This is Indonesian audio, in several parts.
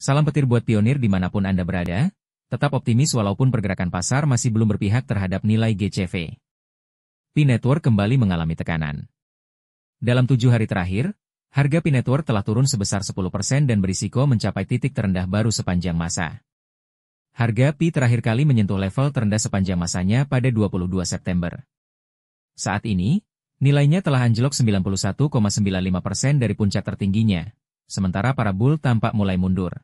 Salam petir buat pionir dimanapun Anda berada, tetap optimis walaupun pergerakan pasar masih belum berpihak terhadap nilai GCV. Pi Network kembali mengalami tekanan. Dalam 7 hari terakhir, harga Pi Network telah turun sebesar 10% dan berisiko mencapai titik terendah baru sepanjang masa. Harga Pi terakhir kali menyentuh level terendah sepanjang masanya pada 22 September. Saat ini, nilainya telah anjlok 91,95% dari puncak tertingginya, sementara para bull tampak mulai mundur.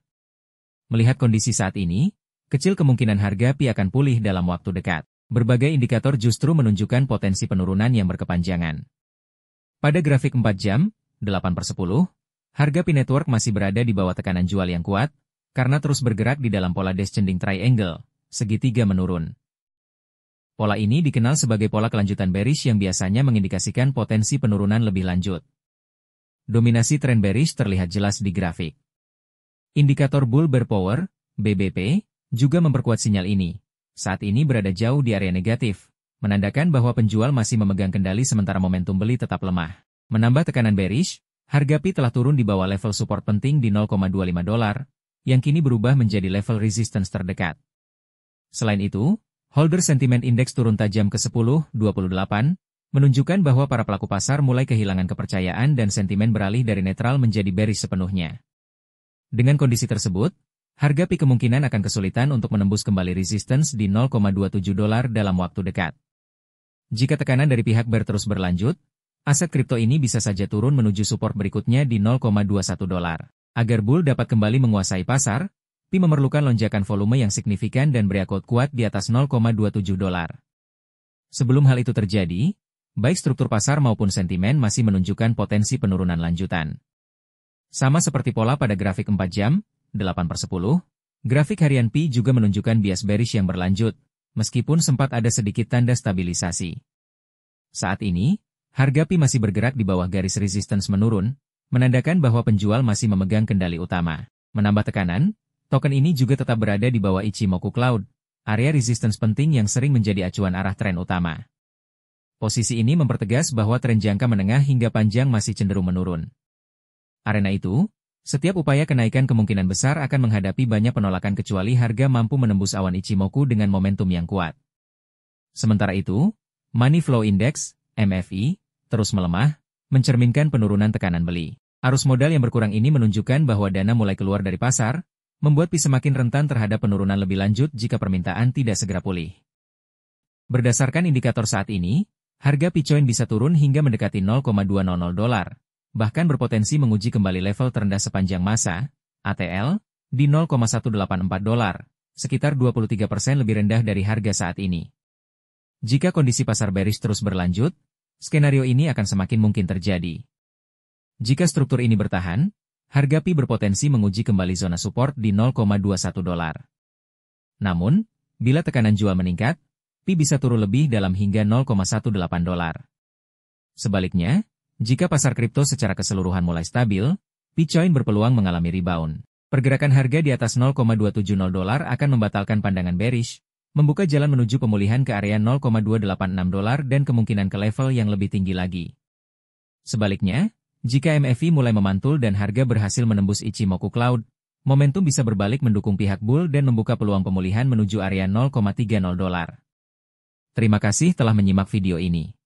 Melihat kondisi saat ini, kecil kemungkinan harga Pi akan pulih dalam waktu dekat. Berbagai indikator justru menunjukkan potensi penurunan yang berkepanjangan. Pada grafik 4 jam, 8/10, harga Pi Network masih berada di bawah tekanan jual yang kuat, karena terus bergerak di dalam pola descending triangle, segitiga menurun. Pola ini dikenal sebagai pola kelanjutan bearish yang biasanya mengindikasikan potensi penurunan lebih lanjut. Dominasi tren bearish terlihat jelas di grafik. Indikator Bull Bear Power, BBP, juga memperkuat sinyal ini. Saat ini berada jauh di area negatif, menandakan bahwa penjual masih memegang kendali sementara momentum beli tetap lemah. Menambah tekanan bearish, harga Pi telah turun di bawah level support penting di $0,25, yang kini berubah menjadi level resistance terdekat. Selain itu, Holder Sentiment Index turun tajam ke 10,28, menunjukkan bahwa para pelaku pasar mulai kehilangan kepercayaan dan sentimen beralih dari netral menjadi bearish sepenuhnya. Dengan kondisi tersebut, harga Pi kemungkinan akan kesulitan untuk menembus kembali resistance di $0,27 dalam waktu dekat. Jika tekanan dari pihak bear terus berlanjut, aset kripto ini bisa saja turun menuju support berikutnya di $0,21. Agar bull dapat kembali menguasai pasar, Pi memerlukan lonjakan volume yang signifikan dan breakout kuat di atas $0,27. Sebelum hal itu terjadi, baik struktur pasar maupun sentimen masih menunjukkan potensi penurunan lanjutan. Sama seperti pola pada grafik 4 jam, 8/10, grafik harian Pi juga menunjukkan bias bearish yang berlanjut, meskipun sempat ada sedikit tanda stabilisasi. Saat ini, harga Pi masih bergerak di bawah garis resistance menurun, menandakan bahwa penjual masih memegang kendali utama. Menambah tekanan, token ini juga tetap berada di bawah Ichimoku Cloud, area resistance penting yang sering menjadi acuan arah tren utama. Posisi ini mempertegas bahwa tren jangka menengah hingga panjang masih cenderung menurun. Arena itu, setiap upaya kenaikan kemungkinan besar akan menghadapi banyak penolakan kecuali harga mampu menembus awan Ichimoku dengan momentum yang kuat. Sementara itu, Money Flow Index, MFI, terus melemah, mencerminkan penurunan tekanan beli. Arus modal yang berkurang ini menunjukkan bahwa dana mulai keluar dari pasar, membuat Pi semakin rentan terhadap penurunan lebih lanjut jika permintaan tidak segera pulih. Berdasarkan indikator saat ini, harga Pi Coin bisa turun hingga mendekati $0,200. Bahkan berpotensi menguji kembali level terendah sepanjang masa, ATL, di $0,184, sekitar 23% lebih rendah dari harga saat ini. Jika kondisi pasar bearish terus berlanjut, skenario ini akan semakin mungkin terjadi. Jika struktur ini bertahan, harga Pi berpotensi menguji kembali zona support di $0,21. Namun, bila tekanan jual meningkat, Pi bisa turun lebih dalam hingga $0,18. Sebaliknya, jika pasar kripto secara keseluruhan mulai stabil, Pi Coin berpeluang mengalami rebound. Pergerakan harga di atas $0,270 akan membatalkan pandangan bearish, membuka jalan menuju pemulihan ke area $0,286 dan kemungkinan ke level yang lebih tinggi lagi. Sebaliknya, jika MFI mulai memantul dan harga berhasil menembus Ichimoku Cloud, momentum bisa berbalik mendukung pihak bull dan membuka peluang pemulihan menuju area $0,30. Terima kasih telah menyimak video ini.